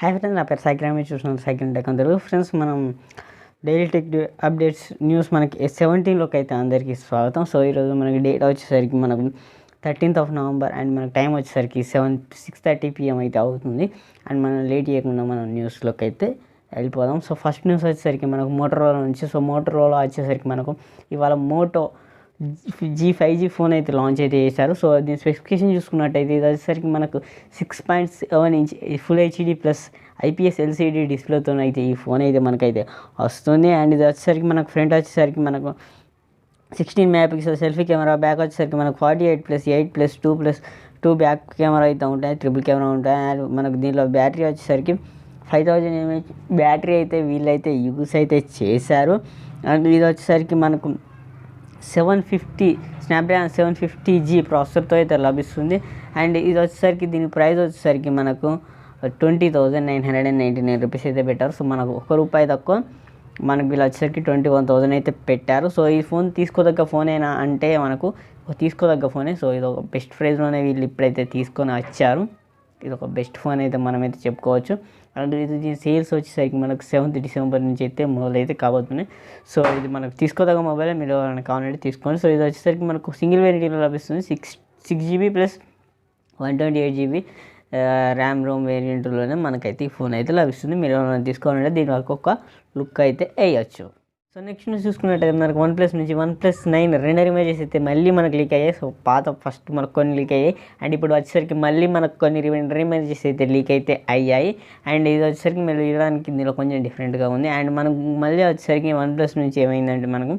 Hi friends, నా పేరు సాయికిరామ్. మీరు చూస్తున్నాను సాయికిరంటెచొంటెలుగు. ఫ్రెండ్స్, మనం డైలీ టెక్ అప్డేట్స్ న్యూస్ మనకి 17లోకి అయితే అందరికీ స్వాగతం. సో ఈరోజు మనకి డేట్ వచ్చేసరికి మనకు 13th నవంబర్ అండ్ మనకు టైం వచ్చేసరికి 6:30 PM అయితే అవుతుంది. అండ్ మనం లేట్ చేయకుండా మనం న్యూస్లోకి అయితే వెళ్ళిపోదాం. సో ఫస్ట్ న్యూస్ వచ్చేసరికి మనకు మోటరోలా నుంచి. సో మోటరోలా వచ్చేసరికి మనకు ఇవాళ మోటో G5G ఫోన్ అయితే లాంచ్ అయితే చేశారు. సో దీని స్పెసిఫికేషన్ చూసుకున్నట్టయితే ఇది వచ్చేసరికి మనకు 6.7 inch full HD plus IPS LCD డిస్ప్లేతో అయితే ఈ ఫోన్ అయితే మనకైతే వస్తుంది. అండ్ ఇది వచ్చేసరికి మనకు ఫ్రంట్ వచ్చేసరికి మనకు 16 MP సెల్ఫీ కెమెరా, బ్యాక్ వచ్చేసరికి మనకు 48+8+2+2 బ్యాక్ కెమెరా అయితే ఉంటాయి, ట్రిపుల్ కెమెరా ఉంటాయి. అండ్ మనకు దీనిలో బ్యాటరీ వచ్చేసరికి 5000 mAh బ్యాటరీ అయితే వీళ్ళైతే యూస్ అయితే చేశారు. అండ్ ఇది వచ్చేసరికి మనకు 750 స్నాప్డ్రాగన్ 750G ప్రాసెసర్తో అయితే లభిస్తుంది. అండ్ ఇది వచ్చేసరికి దీని ప్రైస్ వచ్చేసరికి మనకు 20,999 రూపీస్ అయితే పెట్టారు. సో మనకు ₹1 తక్కువ మనకు వీళ్ళు వచ్చేసరికి 21,000 అయితే పెట్టారు. సో ఈ ఫోన్ తీసుకోదగ్గ ఫోనేనా అంటే మనకు తీసుకోదగ్గ ఫోనే. సో ఇది ఒక బెస్ట్ ప్రైస్లోనే వీళ్ళు ఇప్పుడైతే తీసుకొని వచ్చారు. ఇది ఒక బెస్ట్ ఫోన్ అయితే మనమైతే చెప్పుకోవచ్చు. అండ్ ఇది సేల్స్ వచ్చేసరికి మనకు 7th డిసెంబర్ నుంచి అయితే మొదలైతే కాబోతున్నాయి. సో ఇది మనకు తీసుకోదగ్గ మొబైలే, మీరు ఎవరైనా కావాలంటే తీసుకోండి. సో ఇది వచ్చేసరికి మనకు సింగిల్ వేరియంట్లో లభిస్తుంది. 6GB plus 128GB RAM ROM వేరియంట్లోనే మనకైతే ఈ ఫోన్ అయితే లభిస్తుంది. మీరు ఎవరైనా తీసుకోవాలంటే దీని వరకు ఒక లుక్ అయితే వేయచ్చు. సో నెక్స్ట్ న్యూస్ చూసుకున్నట్టయితే మనకు OnePlus నుంచి OnePlus 9 రెండర్ ఇమేజెస్ అయితే మళ్ళీ మనకు లీక్ అయ్యాయి. సో ఫస్ట్ మనకు కొన్ని లీక్ అయ్యాయి. అండ్ ఇప్పుడు వచ్చేసరికి మళ్ళీ మనకు కొన్ని రెండర్ ఇమేజెస్ అయితే లీక్ అయితే అయ్యాయి. అండ్ ఇది వచ్చేసరికి మీరు చూడడానికి ఇందులో కొంచెం డిఫరెంట్గా ఉంది. అండ్ మనకు మళ్ళీ వచ్చేసరికి OnePlus నుంచి ఏమైందంటే మనకు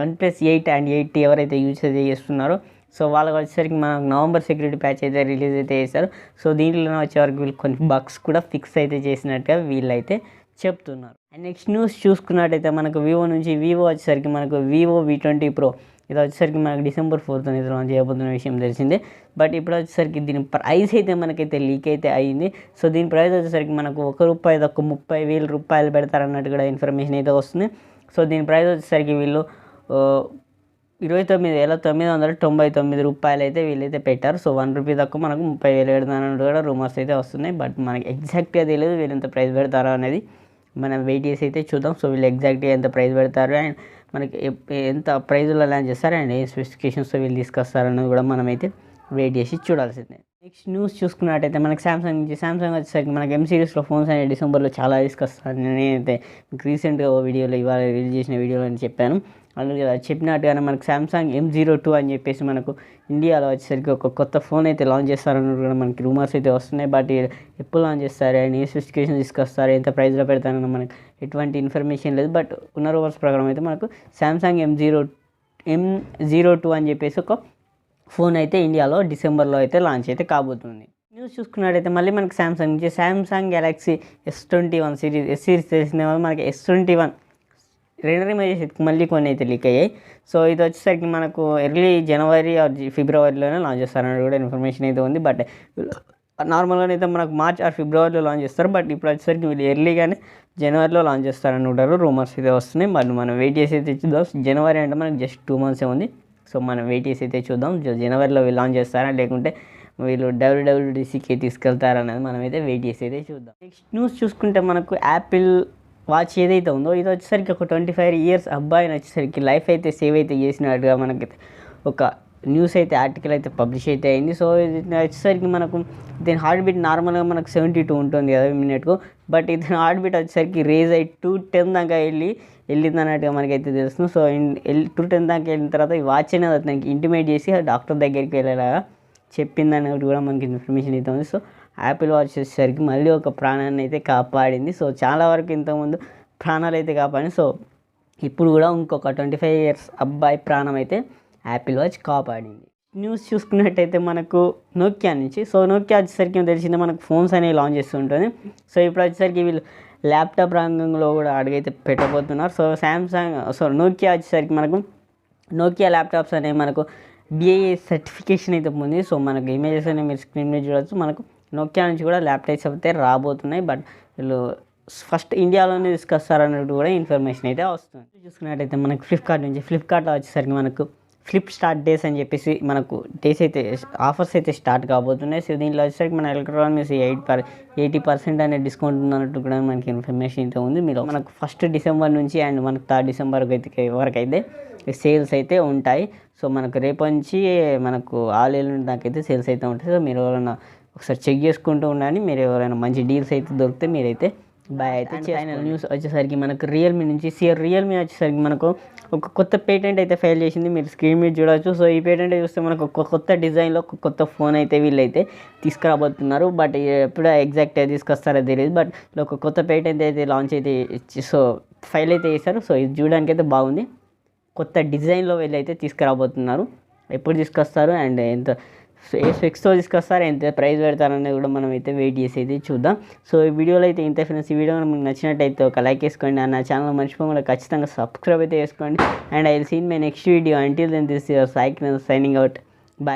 OnePlus 8 అండ్ 8T ఎవరైతే యూజ్ అయితే చేస్తున్నారో సో వాళ్ళకి వచ్చేసరికి మనకు నవంబర్ సెక్యూరిటీ ప్యాచ్ అయితే రిలీజ్ అయితే చేశారు. సో దీంట్లో వచ్చేవరకు వీళ్ళు కొన్ని బగ్స్ కూడా ఫిక్స్ అయితే చేసినట్టుగా వీళ్ళైతే చెప్తున్నారు. అండ్ నెక్స్ట్ న్యూస్ చూసుకున్నట్టయితే మనకు వివో వచ్చేసరికి మనకు Vivo V20 Pro ఇది వచ్చేసరికి మనకు December 4th అనేది లాంచ్ చేయబోతున్న విషయం తెలిసిందే. బట్ ఇప్పుడు వచ్చేసరికి దీని ప్రైస్ అయితే మనకైతే లీక్ అయితే అయ్యింది. సో దీని ప్రైస్ వచ్చేసరికి మనకు ₹1 తక్కువ 30,000 రూపాయలు పెడతారన్నట్టు కూడా ఇన్ఫర్మేషన్ అయితే వస్తుంది. సో దీని ప్రైస్ వచ్చేసరికి వీళ్ళు 29,999 రూపాయలు అయితే వీళ్ళైతే పెట్టారు. సో ₹1 తక్కువ మనకు 30,000 పెడతారన్నట్టు కూడా రూమర్స్ అయితే వస్తున్నాయి. బట్ మనకి ఎగ్జాక్ట్గా తెలియదు వీళ్ళు ఎంత ప్రైస్ పెడతారో అనేది. మనం వెయిట్ చేసి అయితే చూద్దాం. సో వీళ్ళు ఎగ్జాక్ట్గా ఎంత ప్రైస్ పెడతారు అండ్ మనకి ఎంత ప్రైజ్లో లాంచ్ చేస్తారు అండ్ ఏ స్పెసిఫికేషన్స్ వీళ్ళు తీసుకొస్తారన్నది కూడా మనమైతే వెయిట్ చేసి చూడాల్సిందే. నెక్స్ట్ న్యూస్ చూసుకున్నట్టయితే మనకి సామ్సంగ్ వచ్చేసరికి మనకి M సిరీస్లో ఫోన్స్ అనేది డిసెంబర్లో చాలా తీసుకొస్తాను. నేనైతే రీసెంట్గా ఓ వీడియోలో ఇవాళ రిలీజ్ చేసిన వీడియోలో అని చెప్పాను. అందుకే చెప్పినట్టుగానే మనకు సామ్సంగ్ M02 అని చెప్పేసి మనకు ఇండియాలో వచ్చేసరికి ఒక కొత్త ఫోన్ అయితే లాంచ్ చేస్తారని కూడా మనకి రూమర్స్ అయితే వస్తున్నాయి. బట్ ఎప్పుడు లాంచ్ చేస్తారు అండ్ ఏ స్పెసిఫికేషన్ తీసుకొస్తారు, ఎంత ప్రైస్లో పెడతారని మనకు ఎటువంటి ఇన్ఫర్మేషన్ లేదు. బట్ ఉన్న రూమర్స్ ప్రకారం అయితే మనకు సామ్సంగ్ M02 అని చెప్పేసి ఒక ఫోన్ అయితే ఇండియాలో డిసెంబర్లో అయితే లాంచ్ అయితే కాబోతుంది. న్యూస్ చూసుకున్నట్టయితే మళ్ళీ మనకి సామ్సంగ్ నుంచి సామ్సంగ్ గెలాక్సీ S21 సిరీస్ తెలిసిన వాళ్ళు మనకి S21 రెండర్ ఇమేజెస్ మళ్ళీ కొన్ని అయితే లీక్ అయ్యాయి. సో ఇది వచ్చేసరికి మనకు ఎర్లీ జనవరి ఆర్ ఫిబ్రవరిలోనే లాంచ్ చేస్తారని కూడా ఇన్ఫర్మేషన్ అయితే ఉంది. బట్ నార్మల్గా అయితే మనకు మార్చ్ ఆర్ ఫిబ్రవరిలో లాంచ్ చేస్తారు. బట్ ఇప్పుడు వచ్చేసరికి వీళ్ళు ఎర్లీగానే జనవరిలో లాంచ్ చేస్తారని ఉంటారు రూమర్స్ అయితే వస్తున్నాయి. బట్ మనం వెయిట్ చేసి అయితే చూద్దాం. జనవరి అంటే మనకు జస్ట్ 2 months ఉంది. సో మనం వెయిట్ చేసి అయితే చూద్దాం జనవరిలో వీళ్ళు లాంచ్ చేస్తారా లేకుంటే వీళ్ళు WWDCకి తీసుకెళ్తారనేది మనమైతే వెయిట్ చేసి అయితే చూద్దాం. నెక్స్ట్ న్యూస్ చూసుకుంటే మనకు యాపిల్ వాచ్ ఏదైతే ఉందో ఇది వచ్చేసరికి ఒక 25 years అబ్బాయిని వచ్చేసరికి లైఫ్ అయితే సేవ్ అయితే చేసినట్టుగా మనకైతే ఒక న్యూస్ అయితే ఆర్టికల్ అయితే పబ్లిష్ అయితే అయింది. సో ఇది వచ్చేసరికి మనకు దీని హార్ట్ బీట్ నార్మల్గా మనకు 72 ఉంటుంది కదా మినిట్కు. బట్ ఇది హార్ట్ బీట్ వచ్చేసరికి రేజ్ అయ్యి 210 దాకా వెళ్ళింది అన్నట్టుగా మనకైతే తెలుస్తుంది. సో 210 దాకా వెళ్ళిన తర్వాత ఈ వాచ్ అనేది అతనికి ఇంటిమేట్ చేసి డాక్టర్ దగ్గరికి వెళ్ళేలాగా చెప్పింది అన్నట్టు కూడా మనకి ఇన్ఫర్మేషన్ అయితే ఉంది. సో యాపిల్ వాచ్ వచ్చేసరికి మళ్ళీ ఒక ప్రాణాన్ని అయితే కాపాడింది. సో చాలా వరకు ఇంతకుముందు ప్రాణాలు అయితే కాపాడింది. సో ఇప్పుడు కూడా ఇంకొక 25 years అబ్బాయి ప్రాణం అయితే యాపిల్ వాచ్ కాపాడింది. న్యూస్ చూసుకున్నట్టయితే మనకు నోకియా నుంచి. సో నోకియా వచ్చేసరికి తెలిసిందే మనకు ఫోన్స్ అనేవి లాంచ్ చేస్తూ ఉంటుంది. సో ఇప్పుడు వచ్చేసరికి వీళ్ళు ల్యాప్టాప్ రంగంలో కూడా అడుగైతే పెట్టబోతున్నారు. సో నోకియా వచ్చేసరికి మనకు నోకియా ల్యాప్టాప్స్ అనేవి మనకు BIA సర్టిఫికేషన్ అయితే ఉంది. సో మనకు ఇమేజెస్ అనేవి మీరు స్క్రీన్ మీద చూడవచ్చు. మనకు నోకియా నుంచి కూడా ల్యాప్టాప్స్ అయితే రాబోతున్నాయి. బట్ వీళ్ళు ఫస్ట్ ఇండియాలోనే తీసుకొస్తారన్నట్టు కూడా ఇన్ఫర్మేషన్ అయితే వస్తుంది. చూసుకున్నట్టయితే మనకు ఫ్లిప్కార్ట్లో వచ్చేసరికి మనకు ఫ్లిప్ స్టార్ట్ డేస్ అని చెప్పేసి మనకు డేస్ అయితే ఆఫర్స్ అయితే స్టార్ట్ కాబోతున్నాయి. సో దీంట్లో వచ్చేసరికి మన ఎలక్ట్రానిక్స్ 80% అనే డిస్కౌంట్ ఉన్నట్టు కూడా మనకి ఇన్ఫర్మేషన్ అయితే ఉంది. మీరు మనకు 1 డిసెంబర్ నుంచి అండ్ మనకు 3 డిసెంబర్ వరకు సేల్స్ అయితే ఉంటాయి. సో మనకు రేపు నుంచి మనకు ఎల్లుండి దాకైతే సేల్స్ అయితే ఉంటాయి. సో మీరు ఎవరైనా ఒకసారి చెక్ చేసుకుంటూ ఉండండి. మీరు ఎవరైనా మంచి డీల్స్ అయితే దొరికితే మీరైతే బై అయితే ఫైనల్ న్యూస్ వచ్చేసరికి మనకు రియల్మీ నుంచి రియల్మీ వచ్చేసరికి మనకు ఒక కొత్త పేటెంట్ అయితే ఫైల్ చేసింది. మీరు స్క్రీన్ మీద చూడవచ్చు. సో ఈ పేటెంట్ చూస్తే మనకు ఒక కొత్త డిజైన్లో ఒక కొత్త ఫోన్ అయితే వీళ్ళైతే తీసుకురాబోతున్నారు. బట్ ఎప్పుడు ఎగ్జాక్ట్గా తీసుకొస్తారో తెలియదు. బట్ ఒక కొత్త పేటెంట్ అయితే లాంచ్ అయితే సో ఫైల్ అయితే చేశారు. సో ఇది చూడడానికి అయితే బాగుంది. కొత్త డిజైన్లో వీళ్ళైతే తీసుకురాబోతున్నారు. ఎప్పుడు తీసుకొస్తారు అండ్ ఎంత ఏ స్పెక్స్తో తీసుకొస్తారు, ఎంత ప్రైస్ పెడతారనేది కూడా మనం అయితే వెయిట్ చేసి అయితే చూద్దాం. సో ఈ వీడియోలో అయితే ఇంత ఫ్రెండ్స్. ఈ వీడియో మీకు నచ్చినట్టయితే ఒక లైక్ వేసుకోండి. నా ఛానల్ మర్చిపోకుండా ఖచ్చితంగా సబ్స్క్రైబ్ అయితే చేసుకోండి. And I will see in my next video. Until then this your cycle signing out.